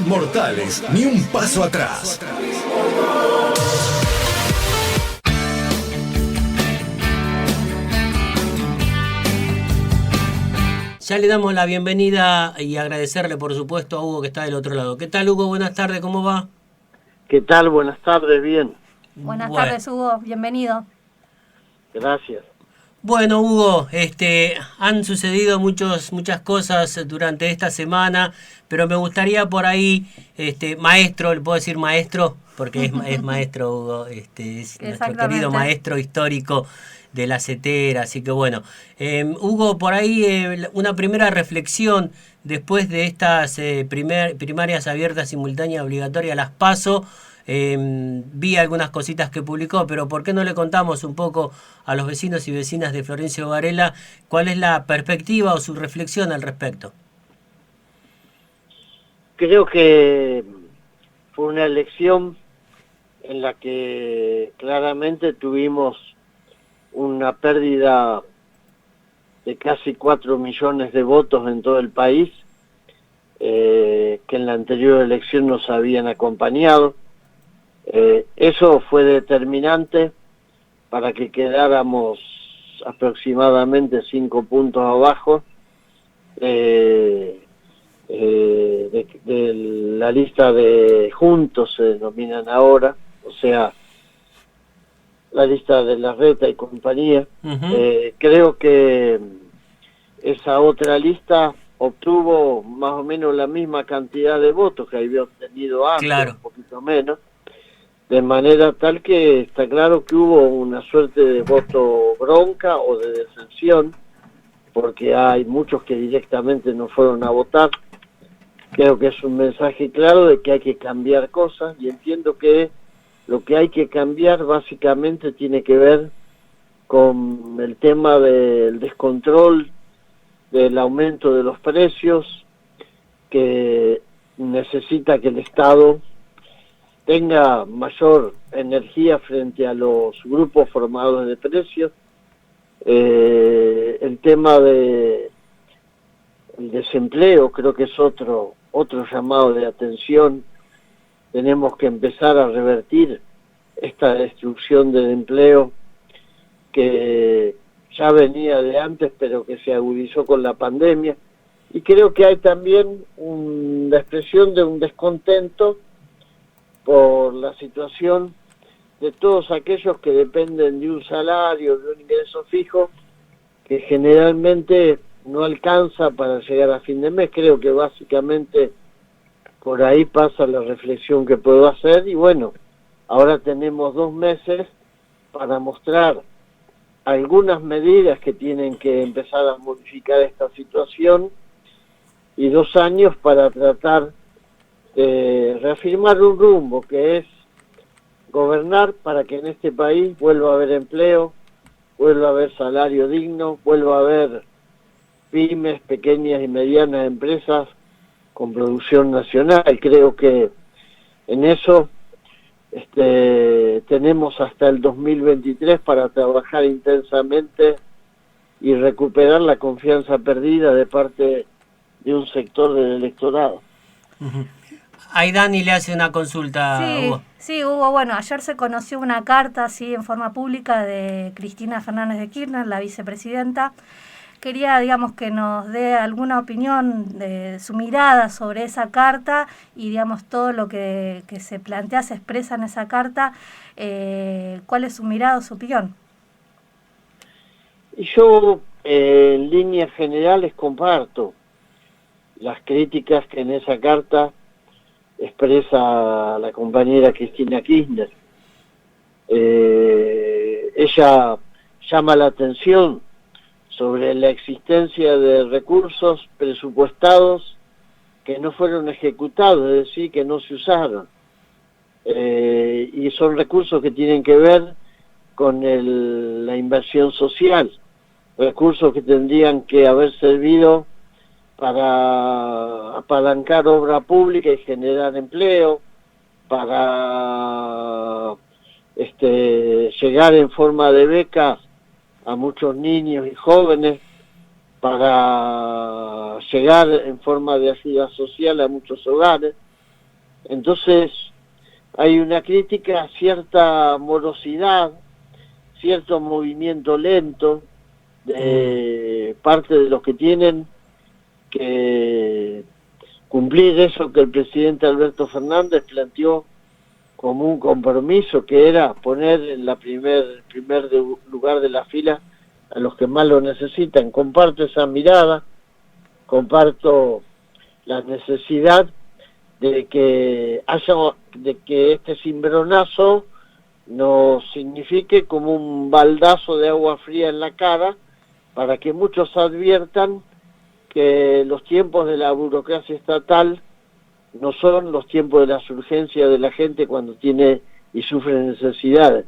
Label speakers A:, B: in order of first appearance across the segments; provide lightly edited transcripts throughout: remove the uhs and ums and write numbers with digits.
A: Inmortales, ni un paso atrás.
B: Ya le damos la bienvenida y agradecerle, por supuesto, a Hugo que está del otro lado. ¿Qué tal, Hugo? Buenas tardes, ¿cómo va?
C: ¿Qué tal? Buenas tardes, bien.
D: Buenas tardes, Hugo, bienvenido.
C: Gracias.
B: Bueno, Hugo, han sucedido muchas cosas durante esta semana, pero me gustaría por ahí, maestro, le puedo decir maestro, porque es maestro, Hugo, es nuestro querido maestro histórico de la CETERA, así que bueno. Hugo, por ahí una primera reflexión después de estas primarias abiertas, simultáneas, obligatorias, las PASO. Vi algunas cositas que publicó, pero ¿por qué no le contamos un poco a los vecinos y vecinas de Florencio Varela cuál es la perspectiva o su reflexión al respecto?
C: Creo que fue una elección en la que claramente tuvimos una pérdida de casi 4 millones de votos en todo el país, que en la anterior elección nos habían acompañado. Eso fue determinante para que quedáramos aproximadamente 5 puntos abajo de la lista de Juntos, se denominan ahora, o sea, la lista de Larreta y compañía. Creo que esa otra lista obtuvo más o menos la misma cantidad de votos que había obtenido antes, claro, un poquito menos. De manera tal que está claro que hubo una suerte de voto bronca o de deserción, porque hay muchos que directamente no fueron a votar. Creo que es un mensaje claro de que hay que cambiar cosas, y entiendo que lo que hay que cambiar básicamente tiene que ver con el tema del descontrol, del aumento de los precios, que necesita que el Estado tenga mayor energía frente a los grupos formadores de precios. El tema del desempleo creo que es otro llamado de atención. Tenemos que empezar a revertir esta destrucción del empleo que ya venía de antes, pero que se agudizó con la pandemia. Y creo que hay también la expresión de un descontento por la situación de todos aquellos que dependen de un salario, de un ingreso fijo, que generalmente no alcanza para llegar a fin de mes. Creo que básicamente por ahí pasa la reflexión que puedo hacer, y bueno, ahora tenemos 2 meses para mostrar algunas medidas que tienen que empezar a modificar esta situación, y 2 años para tratar de reafirmar un rumbo, que es gobernar para que en este país vuelva a haber empleo, vuelva a haber salario digno, vuelva a haber pymes, pequeñas y medianas empresas con producción nacional. Creo que en eso tenemos hasta el 2023 para trabajar intensamente y recuperar la confianza perdida de parte de un sector del electorado.
B: Ahí Dani le hace una consulta. Hugo.
D: Sí, Hugo, bueno, ayer se conoció una carta así en forma pública de Cristina Fernández de Kirchner, la vicepresidenta. Quería, digamos, que nos dé alguna opinión de su mirada sobre esa carta y, digamos, todo lo que se plantea, se expresa en esa carta. ¿Cuál es su mirada, su opinión?
C: Yo, en líneas generales, comparto las críticas que en esa carta expresa la compañera Cristina Kirchner. Ella llama la atención sobre la existencia de recursos presupuestados que no fueron ejecutados, es decir, que no se usaron. Y son recursos que tienen que ver con la inversión social, recursos que tendrían que haber servido para apalancar obra pública y generar empleo, para llegar en forma de becas a muchos niños y jóvenes, para llegar en forma de ayuda social a muchos hogares. Entonces hay una crítica a cierta morosidad, cierto movimiento lento de parte de los que tienen que cumplir eso que el presidente Alberto Fernández planteó como un compromiso, que era poner en la primer lugar de la fila a los que más lo necesitan. Comparto esa mirada, comparto la necesidad de que este cimbronazo nos signifique como un baldazo de agua fría en la cara, para que muchos adviertan que los tiempos de la burocracia estatal no son los tiempos de las urgencias de la gente cuando tiene y sufre necesidades.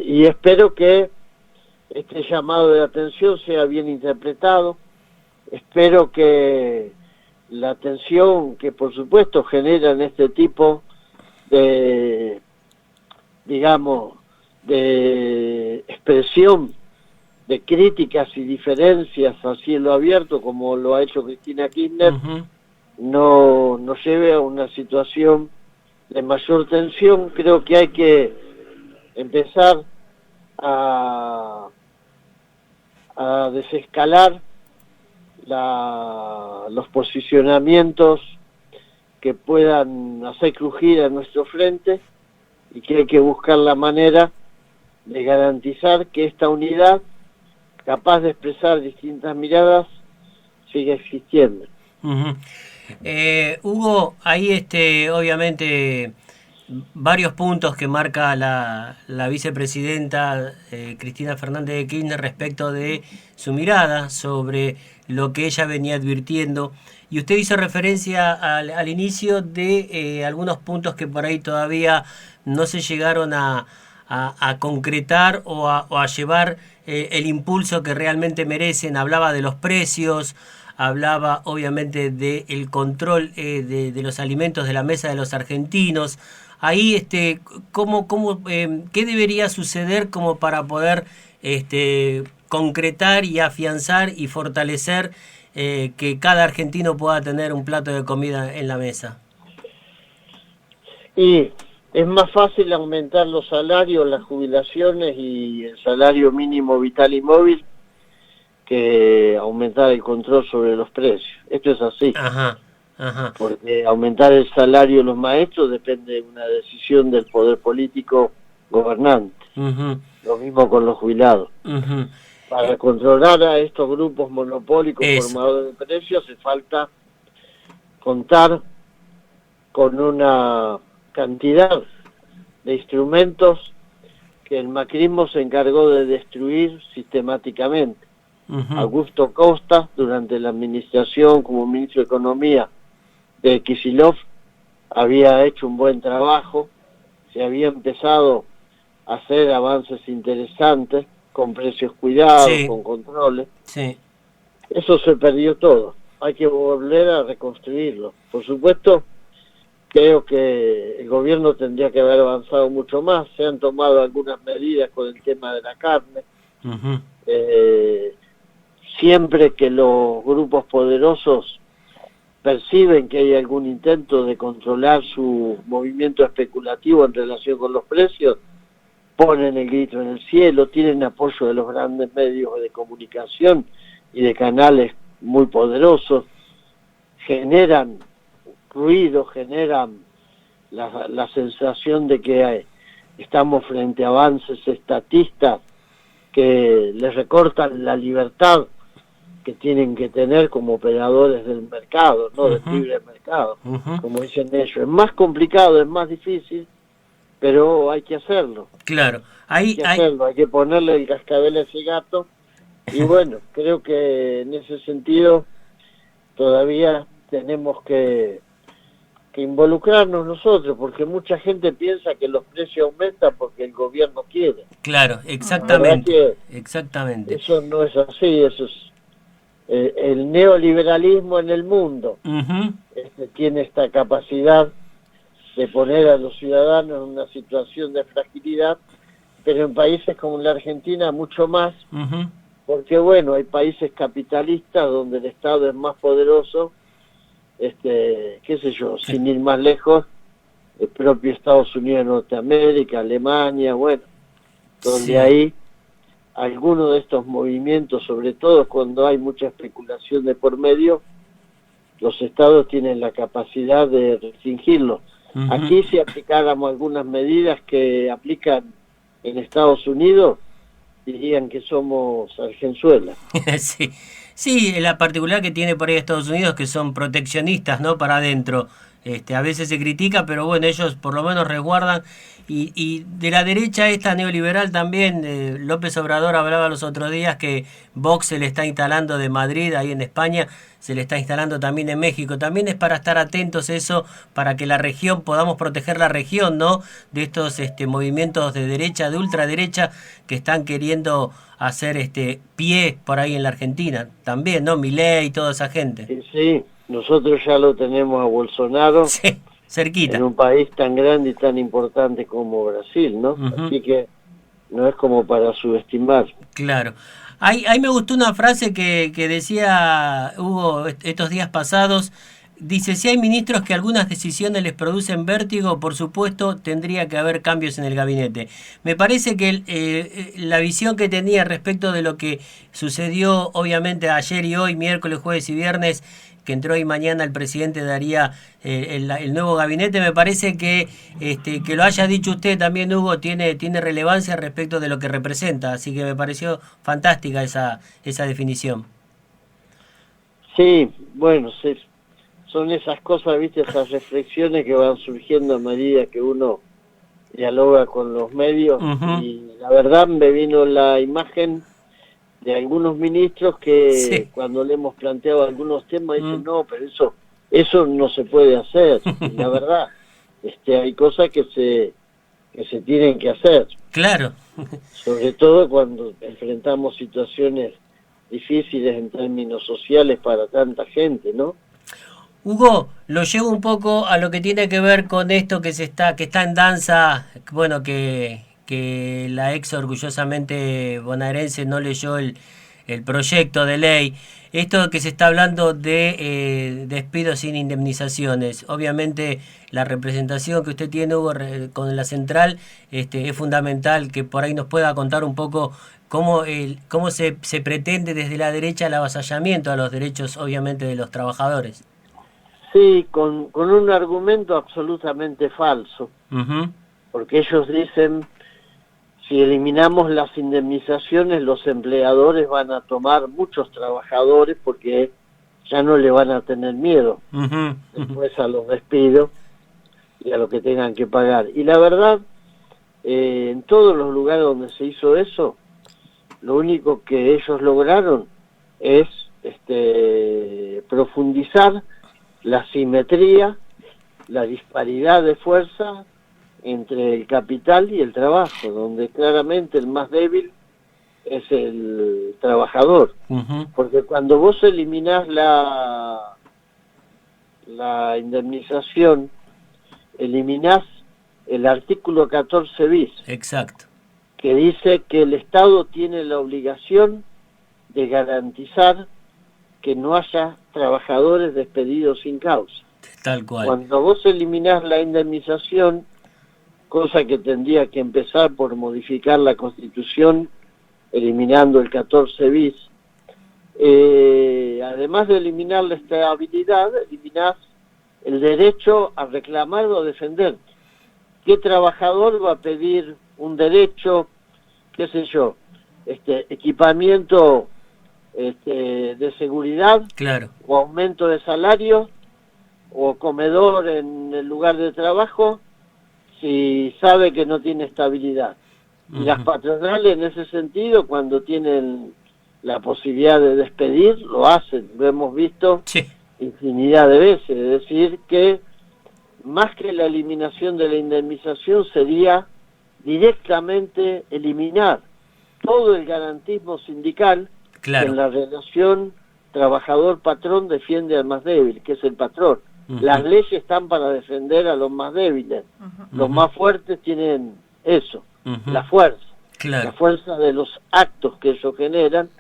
C: Y espero que este llamado de atención sea bien interpretado. Espero que la atención que por supuesto generan este tipo de, digamos, de expresión de críticas y diferencias a cielo abierto, como lo ha hecho Cristina Kirchner, no nos lleve a una situación de mayor tensión. Creo que hay que empezar a desescalar los posicionamientos que puedan hacer crujir a nuestro frente, y que hay que buscar la manera de garantizar que esta unidad, capaz de expresar distintas miradas, siga existiendo.
B: Hugo, ahí obviamente varios puntos que marca la vicepresidenta Cristina Fernández de Kirchner respecto de su mirada sobre lo que ella venía advirtiendo, y usted hizo referencia al inicio de algunos puntos que por ahí todavía no se llegaron a concretar o a llevar el impulso que realmente merecen. Hablaba de los precios, hablaba obviamente del control de los alimentos de la mesa de los argentinos. Ahí, ¿qué debería suceder como para poder concretar y afianzar y fortalecer que cada argentino pueda tener un plato de comida en la mesa?
C: Y es más fácil aumentar los salarios, las jubilaciones y el salario mínimo vital y móvil que aumentar el control sobre los precios. Esto es así. Porque aumentar el salario de los maestros depende de una decisión del poder político gobernante. Lo mismo con los jubilados. Para controlar a estos grupos monopólicos formadores de precios hace falta contar con una cantidad de instrumentos que el macrismo se encargó de destruir sistemáticamente. Augusto Costa, durante la administración como ministro de Economía de Kicillof, había hecho un buen trabajo, se había empezado a hacer avances interesantes, con precios cuidados, con controles. Eso se perdió todo, hay que volver a reconstruirlo. Por supuesto, creo que el gobierno tendría que haber avanzado mucho más. Se han tomado algunas medidas con el tema de la carne. Siempre que los grupos poderosos perciben que hay algún intento de controlar su movimiento especulativo en relación con los precios, ponen el grito en el cielo, tienen apoyo de los grandes medios de comunicación y de canales muy poderosos, generan ruido, generan la sensación de que estamos frente a avances estatistas que les recortan la libertad que tienen que tener como operadores del mercado, no del libre mercado, como dicen ellos. Es más complicado, es más difícil, pero hay que hacerlo.
B: Claro,
C: hay que ponerle el cascabel a ese gato. Y bueno, creo que en ese sentido todavía tenemos que involucrarnos nosotros, porque mucha gente piensa que los precios aumentan porque el gobierno quiere.
B: Claro, exactamente.
C: Eso no es así, eso es el neoliberalismo en el mundo. Tiene esta capacidad de poner a los ciudadanos en una situación de fragilidad, pero en países como la Argentina mucho más, porque bueno, hay países capitalistas donde el Estado es más poderoso qué sé yo, sin ir más lejos, el propio Estados Unidos de Norteamérica, Alemania, bueno, donde hay algunos de estos movimientos, sobre todo cuando hay mucha especulación de por medio, los estados tienen la capacidad de restringirlo. Aquí, si aplicáramos algunas medidas que aplican en Estados Unidos, dirían que somos Argenzuela.
B: Sí, la particular que tiene por ahí Estados Unidos que son proteccionistas, ¿no? Para adentro. A veces se critica, pero bueno, ellos por lo menos resguardan. Y de la derecha esta neoliberal también, López Obrador hablaba los otros días que Vox se le está instalando de Madrid, ahí en España, se le está instalando también en México. También es para estar atentos eso, para que la región, podamos proteger la región, ¿no? De estos movimientos de derecha, de ultraderecha, que están queriendo hacer pie por ahí en la Argentina. También, ¿no? Milei y toda esa gente.
C: Sí, nosotros ya lo tenemos a Bolsonaro.
B: Sí, cerquita.
C: En un país tan grande y tan importante como Brasil, ¿no? Así que no es como para subestimar.
B: Claro. Ahí me gustó una frase que decía Hugo estos días pasados. Dice, si hay ministros que algunas decisiones les producen vértigo, por supuesto tendría que haber cambios en el gabinete. Me parece que la visión que tenía respecto de lo que sucedió obviamente ayer y hoy, miércoles, jueves y viernes, que entró hoy mañana el presidente daría el nuevo gabinete, me parece que lo haya dicho usted también, Hugo, tiene relevancia respecto de lo que representa, así que me pareció fantástica esa definición.
C: Sí, bueno, son esas cosas, viste, esas reflexiones que van surgiendo a medida que uno dialoga con los medios, y la verdad me vino la imagen de algunos ministros que cuando le hemos planteado algunos temas dicen, no, pero eso no se puede hacer. Y la verdad, hay cosas que se tienen que hacer.
B: Claro.
C: Sobre todo cuando enfrentamos situaciones difíciles en términos sociales para tanta gente, ¿no?
B: Hugo, lo llevo un poco a lo que tiene que ver con esto que está en danza, bueno, que la ex orgullosamente bonaerense no leyó el proyecto de ley. Esto que se está hablando de despidos sin indemnizaciones. Obviamente la representación que usted tiene, Hugo, con la central es fundamental, que por ahí nos pueda contar un poco cómo se pretende desde la derecha el avasallamiento a los derechos, obviamente, de los trabajadores.
C: Sí, con un argumento absolutamente falso, porque ellos dicen, si eliminamos las indemnizaciones, los empleadores van a tomar muchos trabajadores porque ya no le van a tener miedo después a los despidos y a lo que tengan que pagar. Y la verdad, en todos los lugares donde se hizo eso, lo único que ellos lograron es profundizar la asimetría, la disparidad de fuerza entre el capital y el trabajo, donde claramente el más débil es el trabajador. Porque cuando vos eliminás la indemnización, eliminás el artículo 14 bis.
B: Exacto.
C: Que dice que el Estado tiene la obligación de garantizar que no haya trabajadores despedidos sin causa.
B: Tal cual.
C: Cuando vos eliminás la indemnización, cosa que tendría que empezar por modificar la Constitución, eliminando el 14 bis, además de eliminar la estabilidad, eliminás el derecho a reclamar o a defenderte. ¿Qué trabajador va a pedir un derecho, qué sé yo, equipamiento de seguridad,
B: claro,
C: o aumento de salario, o comedor en el lugar de trabajo, si sabe que no tiene estabilidad? Y las patronales en ese sentido, cuando tienen la posibilidad de despedir, lo hacen. Lo hemos visto infinidad de veces. Es decir, que más que la eliminación de la indemnización sería directamente eliminar todo el garantismo sindical que en la relación trabajador-patrón defiende al más débil, que es el patrón. Las leyes están para defender a los más débiles. Los más fuertes tienen eso, la fuerza. La fuerza de los actos que ellos generan,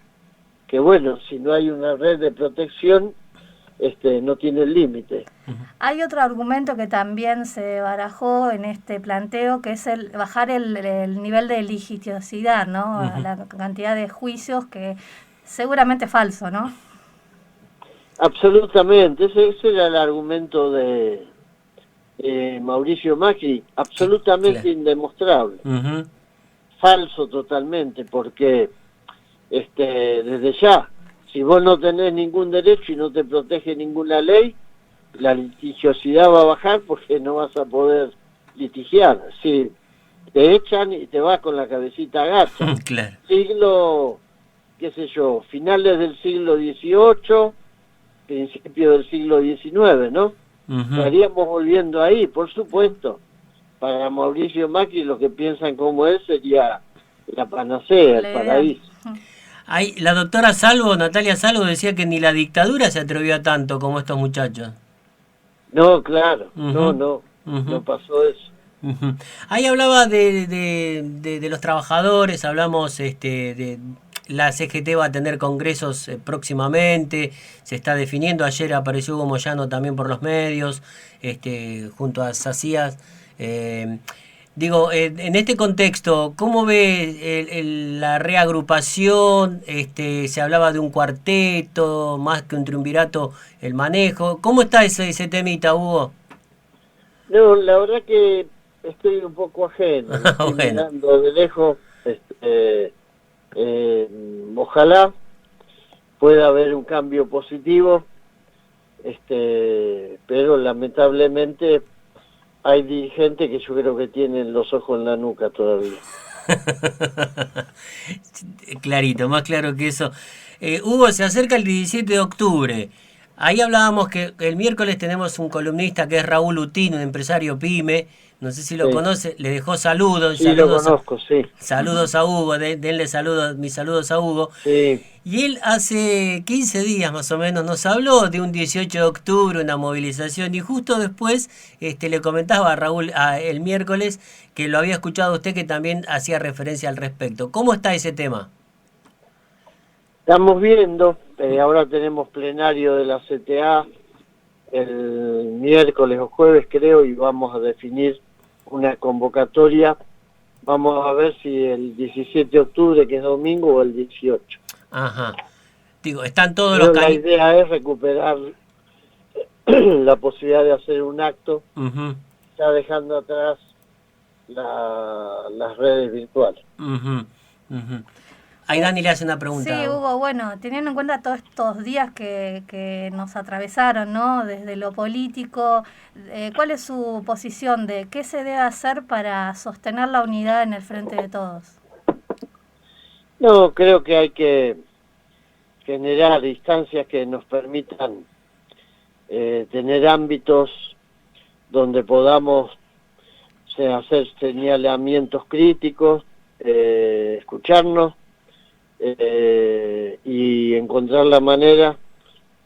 C: que bueno, si no hay una red de protección, no tienen límite.
D: Hay otro argumento que también se barajó en este planteo, que es el bajar el nivel de litigiosidad, ¿no? La cantidad de juicios, que seguramente es falso, ¿no?
C: Absolutamente, ese era el argumento de Mauricio Macri, absolutamente
B: claro.
C: Indemostrable. Falso totalmente, porque desde ya, si vos no tenés ningún derecho y no te protege ninguna ley, la litigiosidad va a bajar porque no vas a poder litigiar. Si te echan y te vas con la cabecita agacha.
B: Claro.
C: Siglo, qué sé yo, finales del siglo XVIII, principio del siglo XIX, ¿no? Estaríamos volviendo ahí, por supuesto. Para Mauricio Macri, los que piensan como él, sería la panacea, el paraíso.
B: La doctora Salvo, Natalia Salvo, decía que ni la dictadura se atrevió a tanto como estos muchachos.
C: No, claro, no pasó eso.
B: Ahí hablaba de los trabajadores, hablamos de la CGT va a tener congresos próximamente, se está definiendo. Ayer apareció Hugo Moyano también por los medios, junto a Sacías. Digo, en este contexto, ¿cómo ve la reagrupación? Se hablaba de un cuarteto, más que un triunvirato, el manejo. ¿Cómo está ese temita, Hugo?
C: No, la verdad que estoy un poco ajeno, estoy mirando de lejos. Ojalá pueda haber un cambio positivo, pero lamentablemente hay dirigentes que yo creo que tienen los ojos en la nuca todavía.
B: Clarito, más claro que eso. Hugo, se acerca el 17 de octubre. Ahí hablábamos que el miércoles tenemos un columnista que es Raúl Utín, un empresario pyme. No sé si lo conoce, le dejó saludos.
C: Sí,
B: saludos
C: lo conozco, sí.
B: Saludos a Hugo, denle mis saludos a Hugo.
C: Sí.
B: Y él hace 15 días más o menos nos habló de un 18 de octubre, una movilización, y justo después le comentaba a Raúl el miércoles que lo había escuchado usted, que también hacía referencia al respecto. ¿Cómo está ese tema?
C: Estamos viendo, ahora tenemos plenario de la CTA el miércoles o jueves creo, y vamos a definir una convocatoria. Vamos a ver si el 17 de octubre, que es domingo, o el 18.
B: Ajá. Digo, están todos
C: pero
B: los
C: la idea es recuperar la posibilidad de hacer un acto, ya dejando atrás las redes virtuales.
B: Ahí Dani le hace una pregunta.
D: Sí, Hugo, bueno, teniendo en cuenta todos estos días que nos atravesaron, ¿no? Desde lo político, ¿cuál es su posición de qué se debe hacer para sostener la unidad en el frente de todos?
C: No, creo que hay que generar instancias que nos permitan tener ámbitos donde podamos hacer señalamientos críticos, escucharnos, y encontrar la manera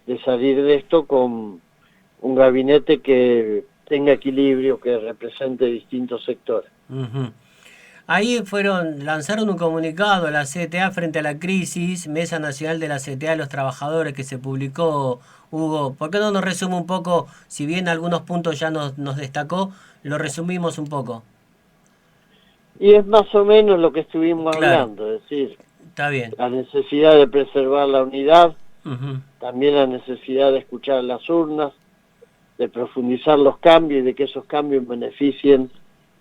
C: de salir de esto con un gabinete que tenga equilibrio, que represente distintos sectores.
B: Ahí lanzaron un comunicado a la CTA frente a la crisis, Mesa Nacional de la CTA de los Trabajadores, que se publicó. Hugo, ¿por qué no nos resume un poco? Si bien algunos puntos ya nos destacó, lo resumimos un poco.
C: Y es más o menos lo que estuvimos hablando, es decir,
B: está bien.
C: La necesidad de preservar la unidad, también la necesidad de escuchar las urnas, de profundizar los cambios y de que esos cambios beneficien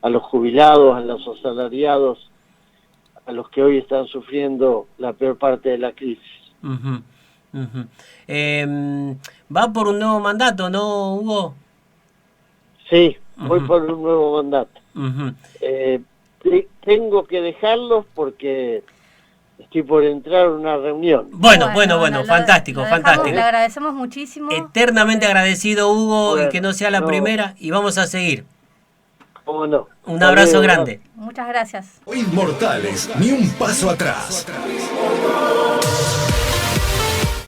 C: a los jubilados, a los asalariados, a los que hoy están sufriendo la peor parte de la crisis.
B: Va por un nuevo mandato, ¿no, Hugo?
C: Sí, voy por un nuevo mandato. Tengo que dejarlos porque estoy por entrar a una reunión.
B: Bueno, fantástico, fantástico.
D: Le agradecemos muchísimo.
B: Eternamente agradecido, Hugo, y que no sea la primera, y vamos a seguir.
C: ¿Cómo no?
B: Un abrazo grande.
D: Muchas gracias.
A: Inmortales, ni un paso atrás.